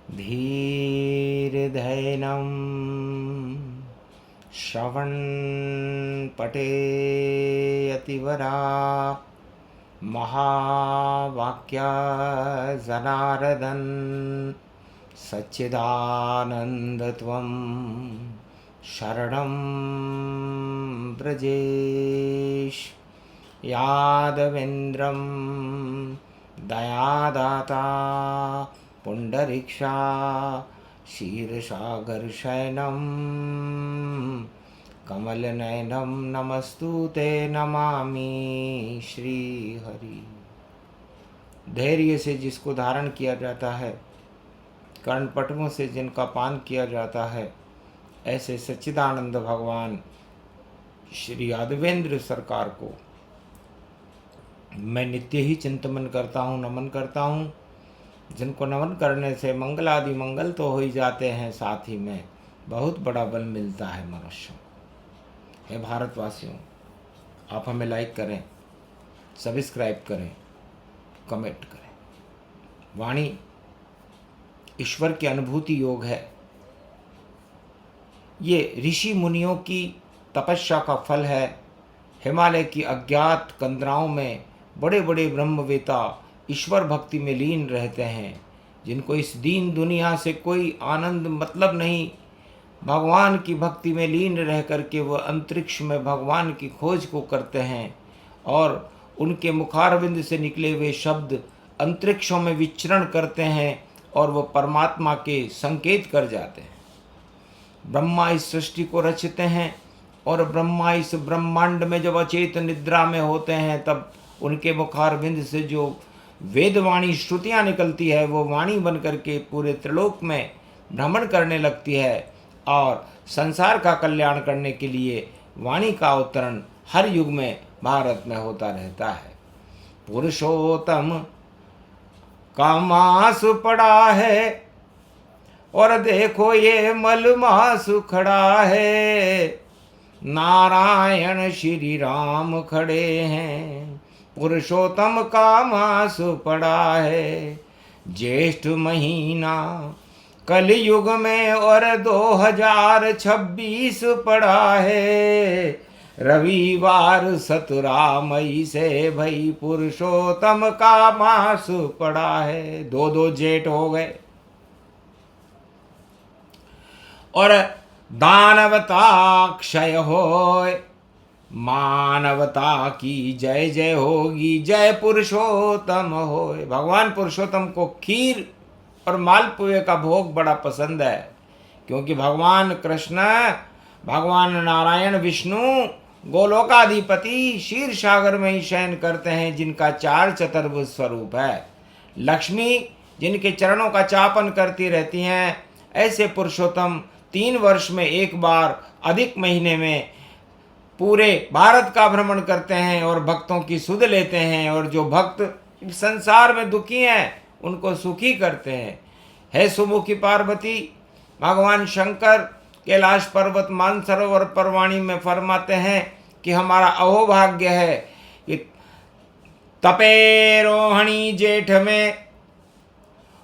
धीर्धैनं श्रवणपठेयतिवरा महावाक्या जनार्दन सच्चिदानन्दत्वं शरणं व्रजेश। यादवेन्द्रं दयादाता पुण्डरीक्षा क्षीरसागरशयनं कमलनयनं नमस्तुते नमामि श्रीहरि। धैर्य से जिसको धारण किया जाता है, कर्णपटुओं से जिनका पान किया जाता है, ऐसे सच्चिदानंद भगवान श्री यादवेंद्र सरकार को मैं नित्य ही चिंतन करता हूँ, नमन करता हूँ। जिनको नमन करने से मंगल आदि मंगल तो हो ही जाते हैं, साथ ही में बहुत बड़ा बल मिलता है मनुष्य। हे भारतवासियों, आप हमें लाइक करें, सब्सक्राइब करें, कमेंट करें। वाणी ईश्वर की अनुभूति योग है। ये ऋषि मुनियों की तपस्या का फल है। हिमालय की अज्ञात कंदराओं में बड़े बड़े ब्रह्मवेता ईश्वर भक्ति में लीन रहते हैं, जिनको इस दीन दुनिया से कोई आनंद मतलब नहीं। भगवान की भक्ति में लीन रह करके वह अंतरिक्ष में भगवान की खोज को करते हैं और उनके मुखारविंद से निकले हुए शब्द अंतरिक्षों में विचरण करते हैं और वह परमात्मा के संकेत कर जाते हैं। ब्रह्मा इस सृष्टि को रचते हैं और ब्रह्मा इस ब्रह्मांड में जब अचेत निद्रा में होते हैं, तब उनके मुखारविंद से जो वेदवाणी श्रुतियाँ निकलती है, वो वाणी बन करके पूरे त्रिलोक में भ्रमण करने लगती है और संसार का कल्याण करने के लिए वाणी का अवतरण हर युग में भारत में होता रहता है। पुरुषोत्तम का मास पड़ा है और देखो ये मलमास खड़ा है। नारायण श्री राम खड़े हैं, पुरुषोत्तम का मास पड़ा है। ज्येष्ठ महीना कलयुग में और 2026 पड़ा है। रविवार 17 मई से भई पुरुषोत्तम का मास पड़ा है। दो जेठ हो गए और दानवता क्षय होए, मानवता की जय जय होगी, जय पुरुषोत्तम होए। भगवान पुरुषोत्तम को खीर और मालपुए का भोग बड़ा पसंद है, क्योंकि भगवान कृष्ण, भगवान नारायण विष्णु गोलोकाधिपति क्षीर सागर में ही शयन करते हैं, जिनका 4 चतुर्भुज स्वरूप है। लक्ष्मी जिनके चरणों का चापन करती रहती हैं, ऐसे पुरुषोत्तम 3 वर्ष में एक बार अधिक महीने में पूरे भारत का भ्रमण करते हैं और भक्तों की सुध लेते हैं, और जो भक्त संसार में दुखी हैं उनको सुखी करते हैं। है सुमुखी पार्वती, भगवान शंकर कैलाश पर्वत मानसरोवर परवाणी में फरमाते हैं कि हमारा अहोभाग्य है कि तपे रोहिणी जेठ में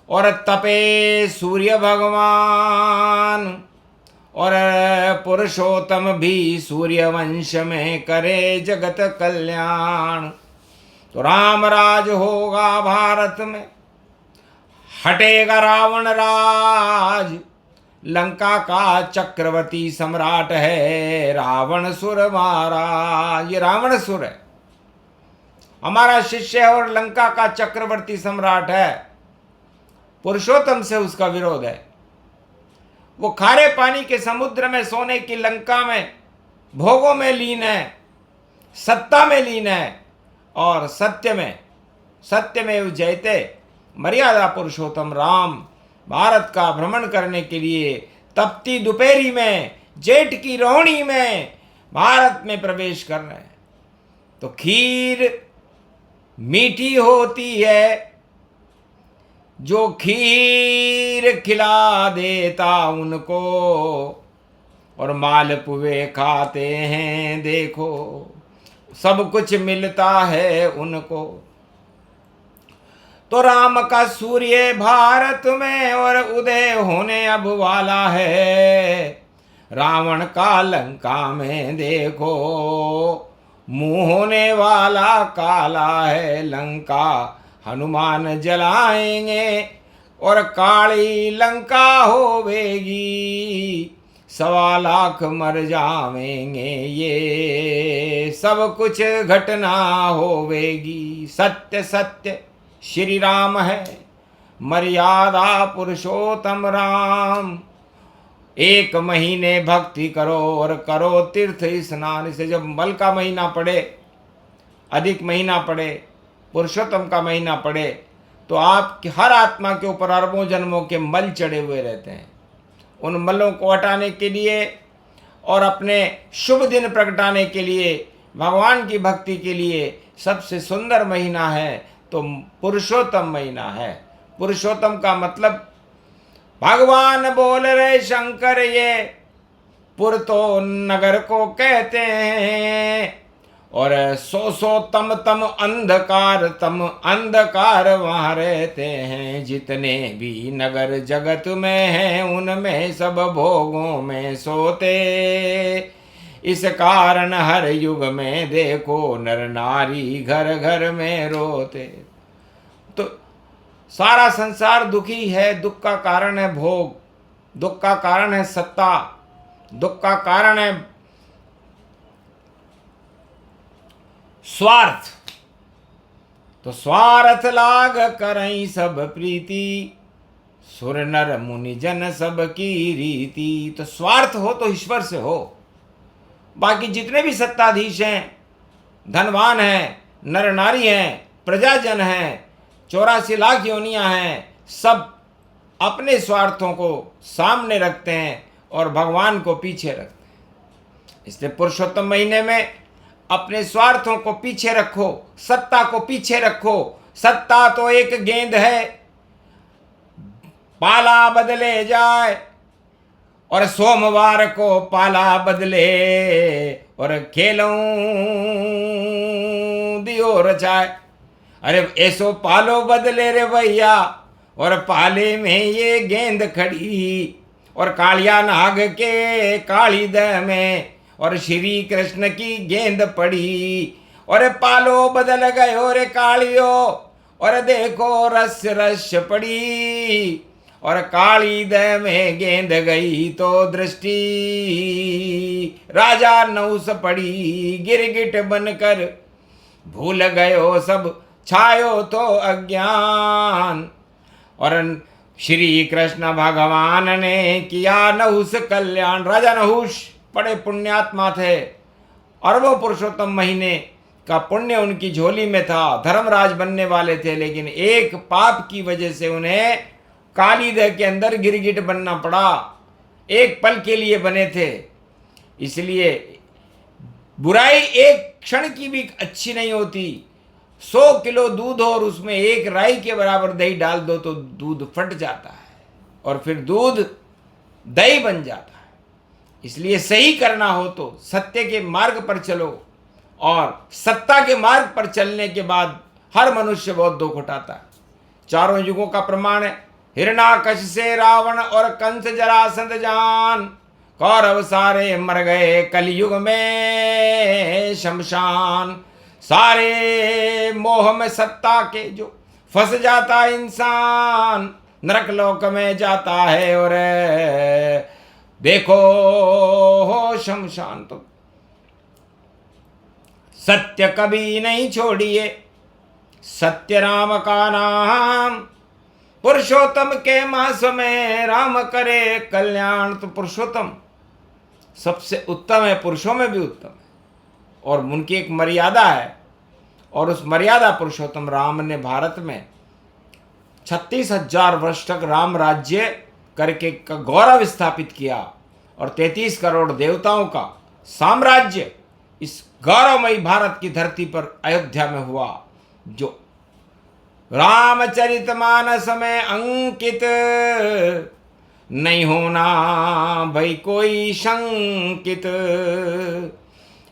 और तपे सूर्य भगवान, और पुरुषोत्तम भी सूर्य वंश में करे जगत कल्याण। तो राम राज होगा भारत में, हटेगा रावण राज। लंका का चक्रवर्ती सम्राट है रावण सुर महाराज। ये रावण सुर है, हमारा शिष्य है और लंका का चक्रवर्ती सम्राट है। पुरुषोत्तम से उसका विरोध है। वो खारे पानी के समुद्र में सोने की लंका में भोगों में लीन है, सत्ता में लीन है, और सत्य में जयते मर्यादा पुरुषोत्तम राम भारत का भ्रमण करने के लिए तपती दोपहरी में जेठ की रोहिणी में भारत में प्रवेश कर रहे हैं। तो खीर मीठी होती है, जो खीर खिला देता उनको, और मालपुए खाते हैं देखो, सब कुछ मिलता है उनको। तो राम का सूर्य भारत में और उदय होने अब वाला है। रावण का लंका में देखो मुंह होने वाला काला है। लंका हनुमान जलाएंगे और काली लंका होवेगी। 1.25 लाख मर जावेंगे ये सब कुछ घटना होवेगी। सत्य सत्य श्री राम है मर्यादा पुरुषोत्तम राम। 1 महीने भक्ति करो और करो तीर्थ स्नान। इसे जब मल का महीना पड़े, अधिक महीना पड़े, पुरुषोत्तम का महीना पड़े, तो आपकी हर आत्मा के ऊपर अरबों जन्मों के मल चढ़े हुए रहते हैं। उन मलों को हटाने के लिए और अपने शुभ दिन प्रगटाने के लिए, भगवान की भक्ति के लिए सबसे सुंदर महीना है तो पुरुषोत्तम महीना है। पुरुषोत्तम का मतलब भगवान बोल रहे शंकर ये पुर तो नगर को कहते हैं और 100 तम तम अंधकार वहाँ रहते हैं। जितने भी नगर जगत में हैं उनमें सब भोगों में सोते। इस कारण हर युग में देखो नर नारी घर घर में रोते। तो सारा संसार दुखी है। दुख का कारण है भोग, दुख का कारण है सत्ता, दुख का कारण है स्वार्थ। तो स्वार्थ लाग करई सब प्रीति, सुर नर मुनि जन सब की रीति। तो स्वार्थ हो तो ईश्वर से हो। बाकी जितने भी सत्ताधीश हैं, धनवान हैं, नर नारी हैं, प्रजाजन हैं, 84 लाख योनियां हैं, सब अपने स्वार्थों को सामने रखते हैं और भगवान को पीछे रखते हैं। इसलिए पुरुषोत्तम महीने में अपने स्वार्थों को पीछे रखो, सत्ता को पीछे रखो। सत्ता तो एक गेंद है, पाला बदले जाए और सोमवार को पाला बदले और खेलों दियो रचाए। अरे ऐसो पालो बदले रे भैया और पाले में ये गेंद खड़ी और कालिया नाग के काली दह में और श्री कृष्ण की गेंद पड़ी और पालो बदल गयो रे कालियो और देखो रस रस पड़ी और काली दह में गेंद गई तो दृष्टि राजा नहुस पड़ी। गिरगिट बनकर भूल गयो सब छायो तो अज्ञान और श्री कृष्ण भगवान ने किया नहुस कल्याण। राजा नहुस बड़े पुण्यात्मा थे, अरबों पुरुषोत्तम महीने का पुण्य उनकी झोली में था, धर्मराज बनने वाले थे, लेकिन एक पाप की वजह से उन्हें कालीदह के अंदर गिरगिट बनना पड़ा। एक पल के लिए बने थे। इसलिए बुराई एक क्षण की भी अच्छी नहीं होती। 100 किलो दूध हो और उसमें 1 राई के बराबर दही डाल दो तो दूध फट जाता है और फिर दूध दही बन जाता है। इसलिए सही करना हो तो सत्य के मार्ग पर चलो और सत्ता के मार्ग पर चलने के बाद हर मनुष्य बहुत दुख उठाता है। 4 युगों का प्रमाण है। हिरणाकश से रावण और कंस जरासंध जान, कौरव सारे मर गए कलयुग में शमशान। सारे मोह में सत्ता के जो फंस जाता इंसान, नरक लोक में जाता है और देखो हो शमशान। तो सत्य कभी नहीं छोड़िए, सत्य राम का नाम। पुरुषोत्तम के मास में राम करे कल्याण। तो पुरुषोत्तम सबसे उत्तम है, पुरुषों में भी उत्तम है और उनकी एक मर्यादा है और उस मर्यादा पुरुषोत्तम राम ने भारत में 36,000 वर्ष तक राम राज्य करके का गौरव स्थापित किया और 33 करोड़ देवताओं का साम्राज्य इस गौरवमयी भारत की धरती पर अयोध्या में हुआ, जो रामचरितमानस में अंकित। नहीं होना भाई कोई शंकित।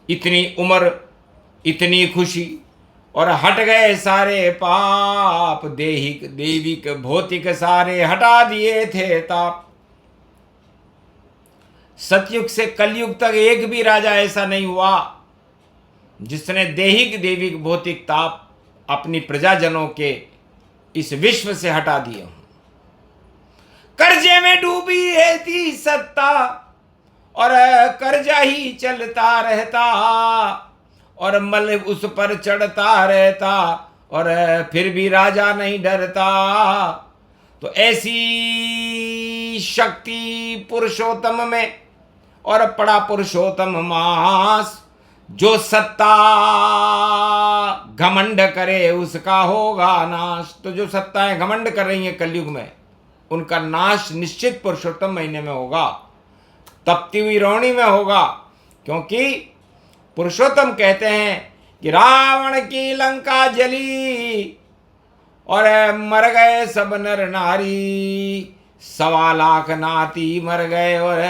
इतनी उम्र, इतनी खुशी और हट गए सारे पाप, देहिक देविक भौतिक सारे हटा दिए थे ताप। सतयुग से कलयुग तक एक भी राजा ऐसा नहीं हुआ जिसने देहिक देविक भौतिक ताप अपनी प्रजाजनों के इस विश्व से हटा दिए। कर्जे में डूबी रहती सत्ता और कर्जा ही चलता रहता, और मल उस पर चढ़ता रहता और फिर भी राजा नहीं डरता। तो ऐसी शक्ति पुरुषोत्तम में और पड़ा पुरुषोत्तम मास, जो सत्ता घमंड करे उसका होगा नाश। तो जो सत्ताएं घमंड कर रही हैं कलयुग में, उनका नाश निश्चित पुरुषोत्तम महीने में होगा, तपती हुई रोहिणी में होगा। क्योंकि पुरुषोत्तम कहते हैं कि रावण की लंका जली और मर गए सब नर नारी, 1.25 लाख नाती मर गए और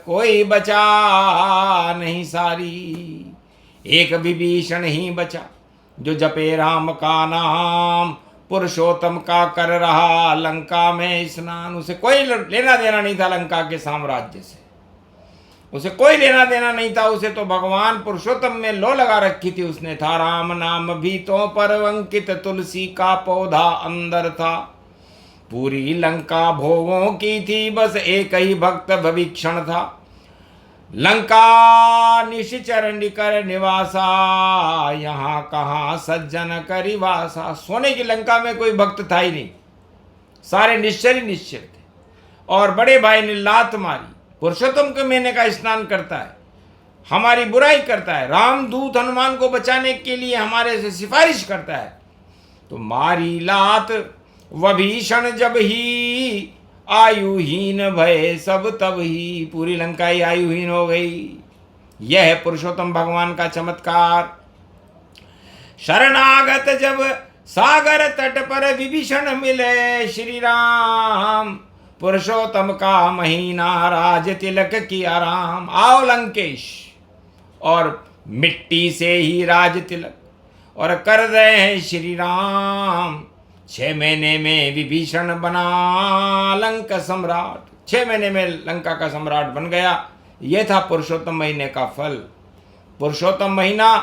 कोई बचा नहीं सारी। एक विभीषण ही बचा जो जपे राम का नाम, पुरुषोत्तम का कर रहा लंका में स्नान। उसे कोई लेना देना नहीं था लंका के साम्राज्य से, उसे कोई लेना देना नहीं था। उसे तो भगवान पुरुषोत्तम में लो लगा रखी थी उसने। था राम नाम भीतों पर अंकित, तुलसी का पौधा अंदर था। पूरी लंका भोगों की थी, बस एक ही भक्त भविक्षण था। लंका निशिचर निकर निवासा, यहाँ कहाँ सज्जन करी वासा। सोने की लंका में कोई भक्त था ही नहीं, सारे निश्चर ही निश्चर थे। और बड़े भाई ने लात मारी, पुरुषोत्तम के महीने का स्नान करता है, हमारी बुराई करता है, रामदूत हनुमान को बचाने के लिए हमारे से सिफारिश करता है, तो मारी लात वभीषण जब ही, आयुहीन भय सब तब ही। पूरी लंका ही आयुहीन हो गई। यह है पुरुषोत्तम भगवान का चमत्कार। शरणागत जब सागर तट पर विभीषण मिले श्री राम, पुरुषोत्तम का महीना राज तिलक की आराम। आओ लंकेश, और मिट्टी से ही राज तिलक और कर रहे हैं श्री राम। 6 महीने में विभीषण बना लंका सम्राट, 6 महीने में लंका का सम्राट बन गया। यह था पुरुषोत्तम महीने का फल। पुरुषोत्तम महीना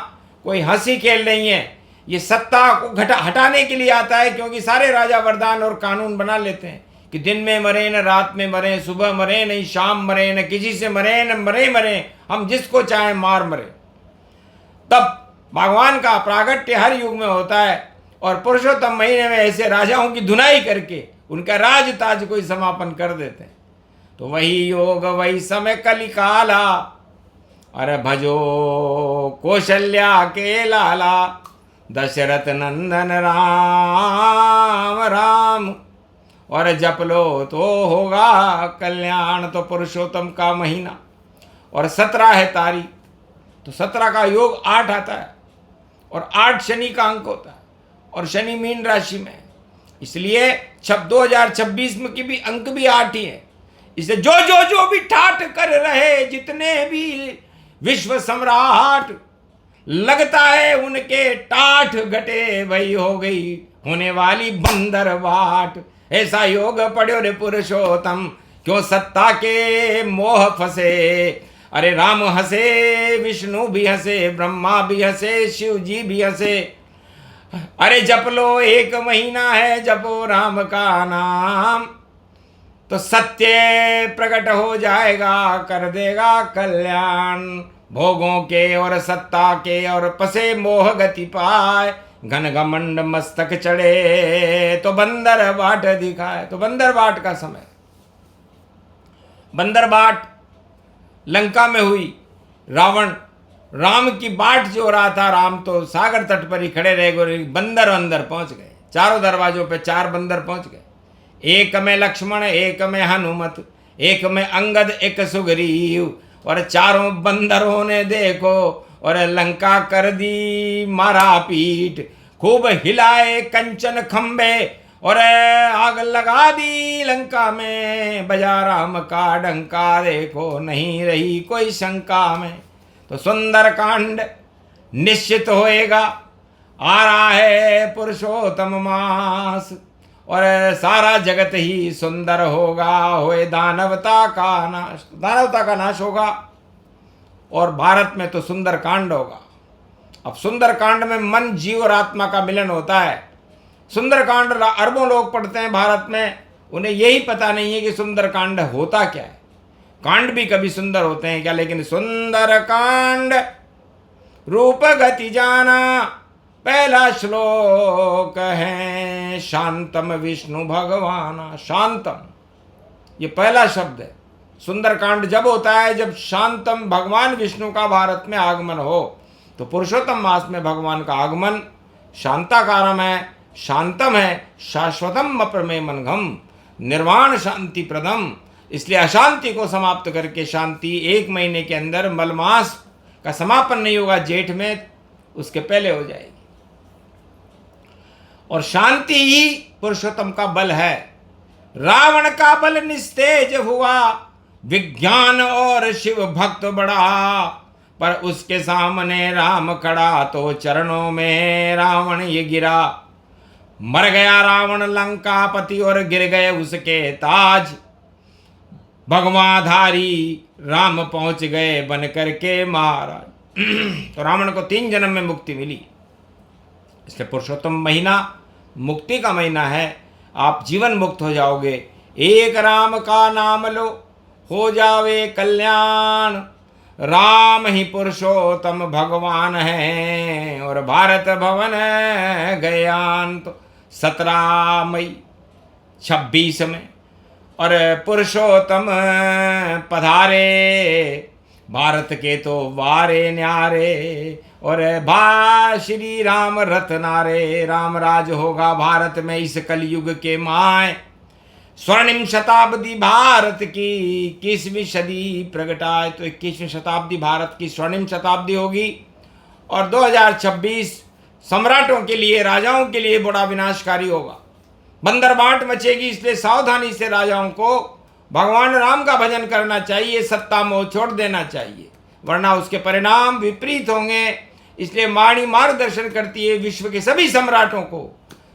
कोई हंसी खेल नहीं है, ये सत्ता को हटाने के लिए आता है। क्योंकि सारे राजा वरदान और कानून बना लेते हैं कि दिन में मरे न रात में मरे, सुबह मरे नहीं शाम मरे, न किसी से मरे न मरे, हम जिसको चाहे मार मरे। तब भगवान का प्रागट्य हर युग में होता है, और पुरुषोत्तम महीने में ऐसे राजाओं की धुनाई करके उनका राज ताज कोई समापन कर देते हैं। तो वही योग वही समय कलिकाला, अरे भजो कौशल्या के लाला, दशरथ नंदन राम राम, और जप लो तो होगा कल्याण। तो पुरुषोत्तम का महीना, और 17 है तारीख, तो 17 का योग 8 आता है, और 8 शनि का अंक होता है, और शनि मीन राशि में, इसलिए 2026 में की भी अंक भी 8 ही है। इसलिए जो भी ठाठ कर रहे जितने भी विश्व सम्राट, लगता है उनके टाठ घटे वही हो गई होने वाली बंदर बाट। ऐसा योग पढ़ो रे पुरुषोत्तम, क्यों सत्ता के मोह फंसे। अरे राम हंसे, विष्णु भी हंसे, ब्रह्मा भी हंसे, शिव जी भी हंसे। अरे जप लो, एक महीना है जपो राम का नाम, तो सत्य प्रकट हो जाएगा, कर देगा कल्याण। भोगों के और सत्ता के और पसे मोह गति पाए, घन घमंड मस्तक चढ़े तो बंदर बाट दिखाए। तो बंदर बाट का समय, बंदर बाट लंका में हुई। रावण राम की बाट जो रहा था, राम तो सागर तट पर ही खड़े रह गए, बंदर अंदर पहुंच गए। चारों दरवाजों पे 4 बंदर पहुंच गए, एक में लक्ष्मण, एक में हनुमत, एक में अंगद, एक सुग्रीव। और चारों बंदरों ने देखो और लंका कर दी मारा पीट, खूब हिलाए कंचन खंबे और आग लगा दी लंका में, बजा राम का डंका, देखो नहीं रही कोई शंका में। तो सुंदर कांड निश्चित होएगा, आ रहा है पुरुषोत्तम मास, और सारा जगत ही सुंदर होगा, होए दानवता का नाश, दानवता का नाश होगा, और भारत में तो सुंदर कांड होगा। अब सुंदर कांड में मन, जीव और आत्मा का मिलन होता है। सुंदर कांड अरबों लोग पढ़ते हैं भारत में, उन्हें यही पता नहीं है कि सुंदर कांड होता क्या है। कांड भी कभी सुंदर होते हैं क्या, लेकिन सुंदर कांड रूप गति जाना, पहला श्लोक है शांतम विष्णु भगवान। शांतम ये पहला शब्द है। सुंदर कांड जब होता है जब शांतम भगवान विष्णु का भारत में आगमन हो। तो पुरुषोत्तम मास में भगवान का आगमन शांताकारम है, शांतम है, शाश्वतम अप्रमेय मनघम, निर्वाण शांति प्रदम। इसलिए अशांति को समाप्त करके शांति 1 महीने के अंदर, मलमास का समापन नहीं होगा जेठ में, उसके पहले हो जाएगी। और शांति ही पुरुषोत्तम का बल है। रावण का बल निस्तेज हुआ, विज्ञान और शिव भक्त बढ़ा, पर उसके सामने राम खड़ा, तो चरणों में रावण ये गिरा। मर गया रावण लंकापति और गिर गए उसके ताज, भगवाधारी राम पहुंच गए बन करके महाराज। तो रावण को 3 जन्म में मुक्ति मिली। इसलिए पुरुषोत्तम महीना मुक्ति का महीना है। आप जीवन मुक्त हो जाओगे। एक राम का नाम लो, हो जावे कल्याण। राम ही पुरुषोत्तम भगवान है, और भारत भवन गयान। तो 17 मई 26 में और पुरुषोत्तम पधारे, भारत के तो वारे न्यारे, और श्री राम रत्नारे। राम राज होगा भारत में इस कलयुग के माय। स्वर्णिम शताब्दी भारत की 21वीं सदी प्रगटाए, तो 21वीं शताब्दी भारत की स्वर्णिम शताब्दी होगी। और 2026 सम्राटों के लिए, राजाओं के लिए बड़ा विनाशकारी होगा। बंदर बांट मचेगी। इसलिए सावधानी से राजाओं को भगवान राम का भजन करना चाहिए, सत्ता मोह छोड़ देना चाहिए, वरना उसके परिणाम विपरीत होंगे। इसलिए वाणी मार्गदर्शन करती है विश्व के सभी सम्राटों को,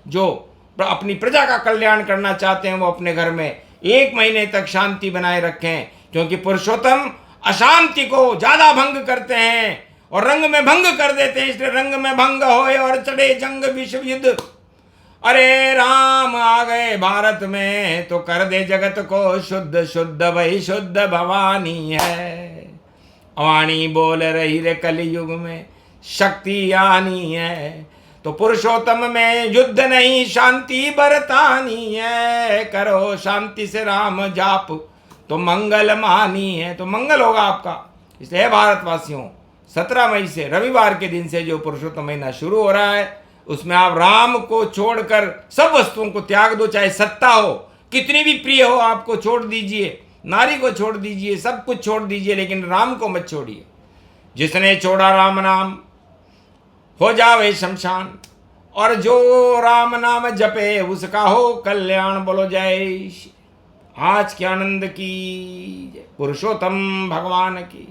जो अपनी प्रजा का कल्याण करना चाहते हैं, वो अपने घर में 1 महीने तक शांति बनाए रखें, क्योंकि पुरुषोत्तम अशांति को ज्यादा भंग करते हैं और रंग में भंग कर देते हैं। इसलिए रंग में भंग होए और चढ़े जंग विश्व युद्ध। अरे राम आ गए भारत में तो कर दे जगत को शुद्ध, शुद्ध वही शुद्ध भवानी है। वाणी बोल रही रे कलयुग में शक्ति आनी है। तो पुरुषोत्तम में युद्ध नहीं शांति बरतानी है। करो शांति से राम जाप तो मंगल मानी है, तो मंगल होगा आपका। इसलिए भारतवासियों, 17 मई से रविवार के दिन से जो पुरुषोत्तम महीना शुरू हो रहा है, उसमें आप राम को छोड़कर सब वस्तुओं को त्याग दो। चाहे सत्ता हो, कितनी भी प्रिय हो, आपको छोड़ दीजिए। नारी को छोड़ दीजिए, सब कुछ छोड़ दीजिए, लेकिन राम को मत छोड़िए। जिसने छोड़ा राम नाम हो जावे शमशान, और जो राम नाम जपे उसका हो कल्याण। बोलो जय। आज के आनंद की, पुरुषोत्तम भगवान की।